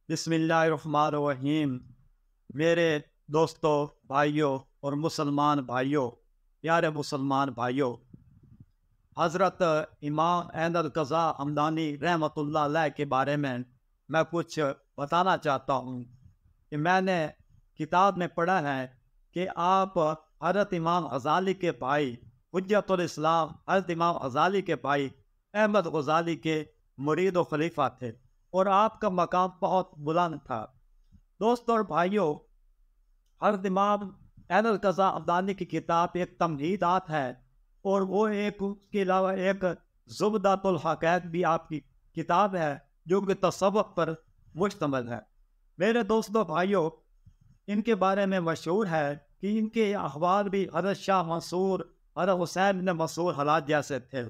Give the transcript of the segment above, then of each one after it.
बिस्मिल्लाहिर्रहमानिर्रहीम। मेरे दोस्तों, भाइयों और मुसलमान भाइयों, प्यारे मुसलमान भाइयों, हज़रत इमाम अहमद रज़ा हमदानी रहमतुल्लाह अलैह के बारे में मैं कुछ बताना चाहता हूँ कि मैंने किताब में पढ़ा है कि आप हज़रत इमाम गज़ाली के भाई हुज्जतुल इस्लाम हज़रत इमाम गज़ाली के भाई अहमद गज़ाली के मुरीद व खलीफा थे और आपका मकाम बहुत बुलंद था। दोस्तों और भाइयों, हज़रत इमाम अहमद रज़ा हमदानी की किताब एक तमहीदात है और वो एक उसके अलावा एक ज़ुबदातुल हक़ाइक़ भी आपकी किताब है जो कि तसव्वुफ़ पर मुश्तमिल है। मेरे दोस्तों भाइयों, इनके बारे में मशहूर है कि इनके अहवाल भी हज़रत शाह मंसूर, हज़रत हुसैन बिन मंसूर हलाज जैसे थे।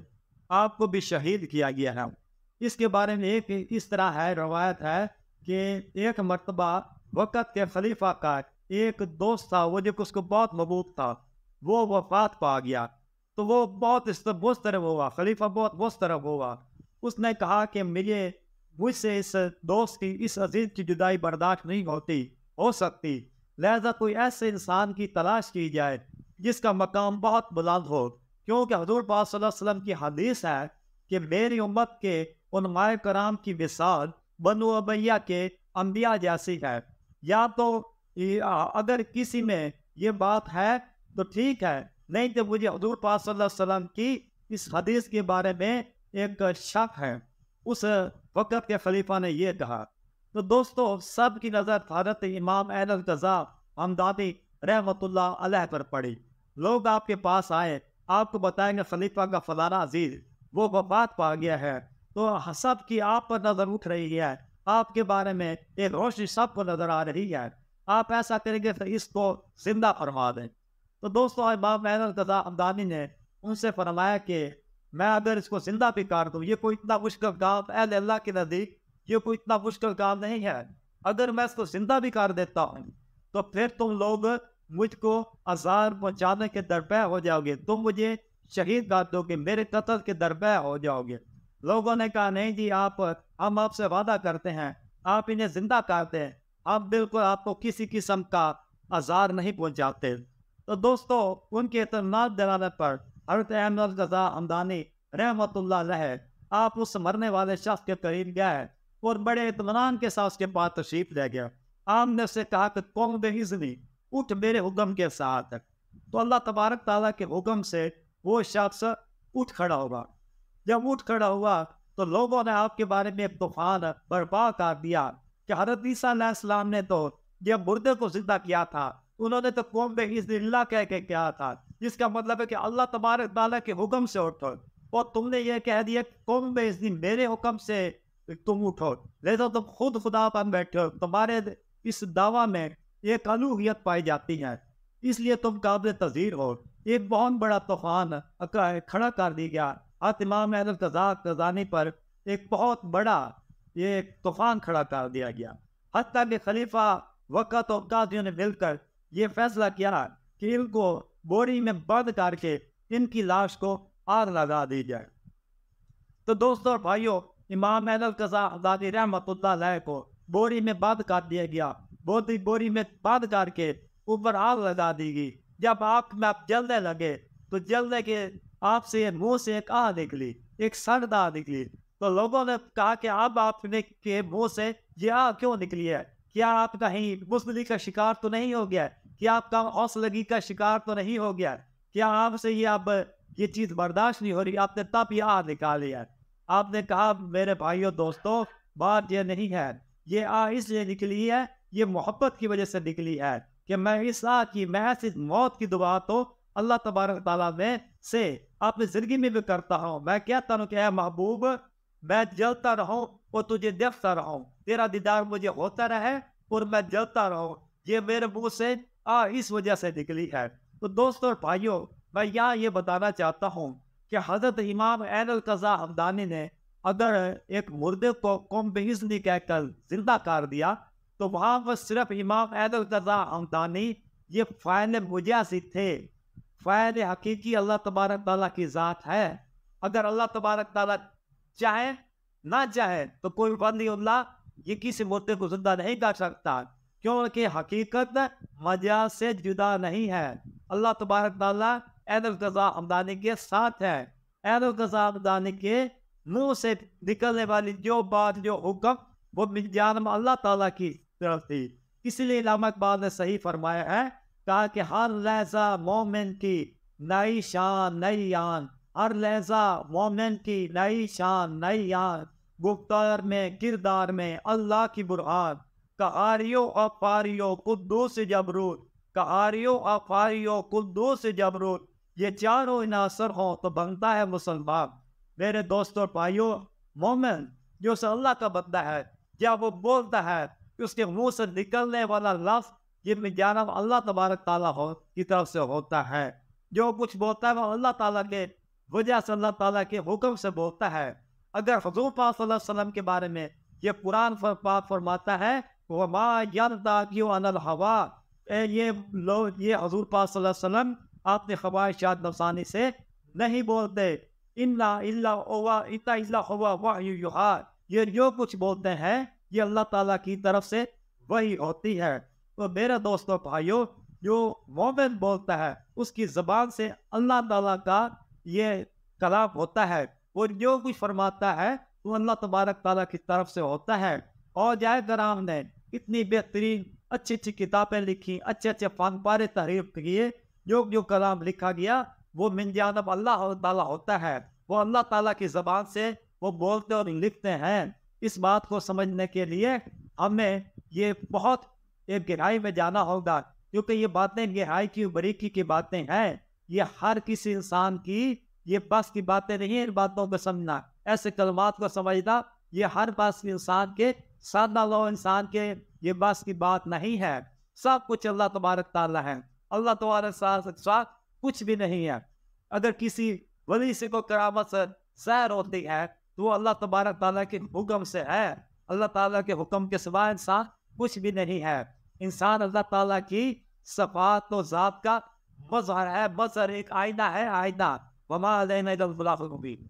आपको भी शहीद किया गया है। इसके बारे में एक इस तरह है, रवायत है कि एक मर्तबा वक़्त के खलीफा का एक दोस्त था, वो जो उसको बहुत महबूब था, वो वफ़ात पा गया। तो वो बहुत मुज़तरब हुआ, खलीफा बहुत मुज़तरब हुआ। उसने कहा कि मुझसे इस दोस्त की, इस अज़ीज़ की जुदाई बर्दाश्त नहीं हो सकती, लिहाजा कोई ऐसे इंसान की तलाश की जाए जिसका मकाम बहुत बुलंद हो, क्योंकि हुज़ूर पाक सल्लल्लाहु अलैहि वसल्लम की हदीस है कि मेरी उम्मत के उलमाए कराम की मिसाल बनु उमय्या के अंबिया जैसी है। या तो अगर किसी में ये बात है तो ठीक है, नहीं तो मुझे हुज़ूर पाक सल्लल्लाहु अलैहि वसल्लम की इस हदीस के बारे में एक शक है। उस वक़्त के खलीफा ने ये कहा। तो दोस्तों, सब की नज़र हज़रत इमाम अहमद रज़ा हमदानी रहमतुल्लाह अलैह पर पड़ी। लोग आपके पास आए, आपको बताएंगे खलीफा का फलाना अजीज वो वफात पा गया है। तो सब की आप पर नज़र उठ रही है, आपके बारे में एक रोशनी सबको नज़र आ रही है। आप ऐसा करेंगे तो इसको जिंदा फरमा दें। तो दोस्तों, इमाम अहमद रज़ा हमदानी ने उनसे फरमाया कि मैं अगर इसको जिंदा भी कर दूँ, ये कोई इतना मुश्किल काम अहले अल्लाह के नज़दीक ये कोई इतना मुश्किल काम नहीं है। अगर मैं इसको जिंदा भी कर देता हूँ तो फिर तुम लोग मुझको आज़ार पहुँचाने के दरपे हो जाओगे, तुम मुझे शहीद कर दोगे, मेरे कत्ल के दरपे हो जाओगे। लोगों ने कहा नहीं जी, हम आपसे वादा करते हैं, आप इन्हें जिंदा करते हैं, हम बिल्कुल आपको किसी किस्म का आज़ार नहीं पहुँचाते। तो दोस्तों, उनके इत्मीनान दिलाने पर हज़रत अहमद रज़ा हमदानी रहमतुल्लाह अलैह आप उस मरने वाले शख्स के करीब गए और बड़े इत्मीनान के साथ उसके पास तशरीफ ले गया। आपने उससे कहा कि कौम बेइज़्नी उठ मेरे हुक्म के साथ। तो अल्लाह तबारक ताला के हुक्म से वो शख्स उठ खड़ा होगा। जब उठ खड़ा हुआ तो लोगों ने आपके बारे में एक तूफान बर्पा कर दिया कि हज़रत ईसा अलैहिस्सलाम ने तो जब मुर्दे को जिंदा किया था, उन्होंने तो कौम बेइज़्निल्लाह कह के किया था, जिसका मतलब है कि अल्लाह तबारक ताला के हुक्म से उठो। और तुमने ये कह दिया कौम बेइज़्नी मेरे हुक्म से तुम उठो, लेकिन तुम खुद खुदा बन बैठे हो। तुम्हारे इस दावा में एक अलूहियत पाई जाती है, इसलिए तुम काबिल तज़ीर हो। एक बहुत बड़ा तूफान खड़ा कर दिया गया। इमाम अहमद रज़ा हमदानी पर एक बहुत बड़ा ये तूफान खड़ा कर दिया गया। हत्ता कि खलीफा वक़्त और कादियों ने मिलकर ये फैसला किया कि इनको बोरी में बंद करके इनकी लाश को आग लगा दी जाए। तो दोस्तों और भाइयों, इमाम अहमद रज़ा हमदानी रहमतुल्लाह अलैह को बोरी में बंद कर दिया गया। बोरी में बंद करके ऊपर आग लगा दी गई। जब आग में आप जलने लगे तो जलने के आपसे मुंह से एक आह निकली, एक सर्द आह निकली। तो लोगों ने कहा कि अब आपने के मुंह से ये आह क्यों निकली है? क्या आप कहीं बुज़दिली का शिकार तो नहीं हो गया? क्या आपका हौसलगी का शिकार तो नहीं हो गया? क्या आपसे ये अब ये चीज़ बर्दाश्त नहीं हो रही? आपने तब ये आह निकाली है। आपने कहा मेरे भाइयों दोस्तों, बात ये नहीं है, ये आह इसलिए निकली है, ये मोहब्बत की वजह से निकली है कि मैं इस आह की महज इस मौत की दुआ तो अल्लाह तबारक ताला में से अपनी जिंदगी में भी करता हूँ। मैं कहता हूँ कि ऐ महबूब, मैं जलता रहूं और तुझे देखता रहूं, तेरा दीदार मुझे होता रहे और मैं जलता रहूं। ये मेरे मुंह से इस वजह से निकली है। तो दोस्तों और भाइयों, मैं यहाँ ये बताना चाहता हूँ कि हज़रत इमाम अहमद रज़ा हमदानी ने अगर एक मुर्दे को कौम बेइज़्नी कहकर जिंदा कर दिया तो वहाँ पर सिर्फ इमाम अहमद रज़ा हमदानी ये फ़ाइल मुजाज़ी थे। फ़ाइल हकीकी अल्लाह तबारक ताला की ज़ात है। अगर अल्लाह तबारक ताला चाहे ना चाहे तो कोई वली अल्लाह ये किसी मुर्दे को जिंदा नहीं कर सकता, क्योंकि हकीकत मजाज से जुदा नहीं है। अल्लाह तबारक तआला ऐनुल क़ज़ा हमदानी के साथ है। ऐनुल क़ज़ा हमदानी के मुंह से निकलने वाली जो बात, जो हुक्म, वो मिल जानब अल्लाह ताला की तरफ थी। इसलिए इल्हाम इक़बाल ने सही फरमाया है, कहा कि हर लहजा मोमिन की नई शान नई आन, हर लहजा मोमिन की नई शान नई आन, गुफ्तार में किरदार में अल्लाह की बुरहान, कहारियो अफारियो कुद्दूस जबरूत, कहारियो अफारियो कुद्दूस जबरूत, ये चारों इनासर हो तो बनता है मुसलमान। मेरे दोस्तों भाइयों, मोमिन जो अल्लाह का बंदा है, जब वो बोलता है उसके मुंह से निकलने वाला लफ्ज ये जानब अल्लाह तबारक ताला की तरफ से होता है। जो कुछ बोलता है वो अल्लाह ताला के वजह से, अल्लाह ताला के हुक्म से बोलता है। अगर हुजूर पाक सल्लल्लाहु अलैहि वसल्लम के बारे में ये कुरान पाक फरमाता है, वमा यंतिकु अनिल हवा, ये लोग, ये हुजूर पाक सल्लल्लाहु अलैहि वसल्लम अपने ख्वाहिशात नफसानी से नहीं बोलते। इन्ना इल्ला हुवा वहयु युहा, ये जो कुछ बोलते हैं ये अल्लाह ताला की तरफ से वही होती है। तो मेरे दोस्तों भाइयों, जो मोमिन बोलता है उसकी ज़बान से अल्लाह ताला का ये कलाम होता है, और जो कुछ फरमाता है वो अल्लाह तबारक ताला की तरफ से होता है। और जाए कराम ने इतनी बेहतरीन अच्छी अच्छी किताबें लिखी, अच्छे अच्छे फन पारे तहरीर किए, जो कलाम लिखा गया वो मिन जानब अल्लाह ताला होता है। वो अल्लाह ताला की ज़बान से वो बोलते और लिखते हैं। इस बात को समझने के लिए हमें ये बहुत एक गहराई में जाना होगा, क्योंकि ये बातें गहराई की बारीकी की बातें हैं। ये हर किसी इंसान की ये बस की बातें नहीं है। इन बातों को समझना, ऐसे कलमात को समझना, ये हर बस इंसान के, सादा लो इंसान के ये बस की बात नहीं है। सब कुछ अल्लाह तबारक ताला है। अल्लाह तबारक साथ कुछ भी नहीं है। अगर किसी वली से को करामत से सैर होती है तो वो अल्लाह तबारक ताला के हुक्म से है। अल्लाह ताला के हुक्म के सिवा इंसान कुछ भी नहीं है। इंसान अल्लाह ताला की सफात और ज़ात का मज़हर है, मज़हर एक आईना है, आईना। वमा अलैना इल्लल बलागुल मुबीन।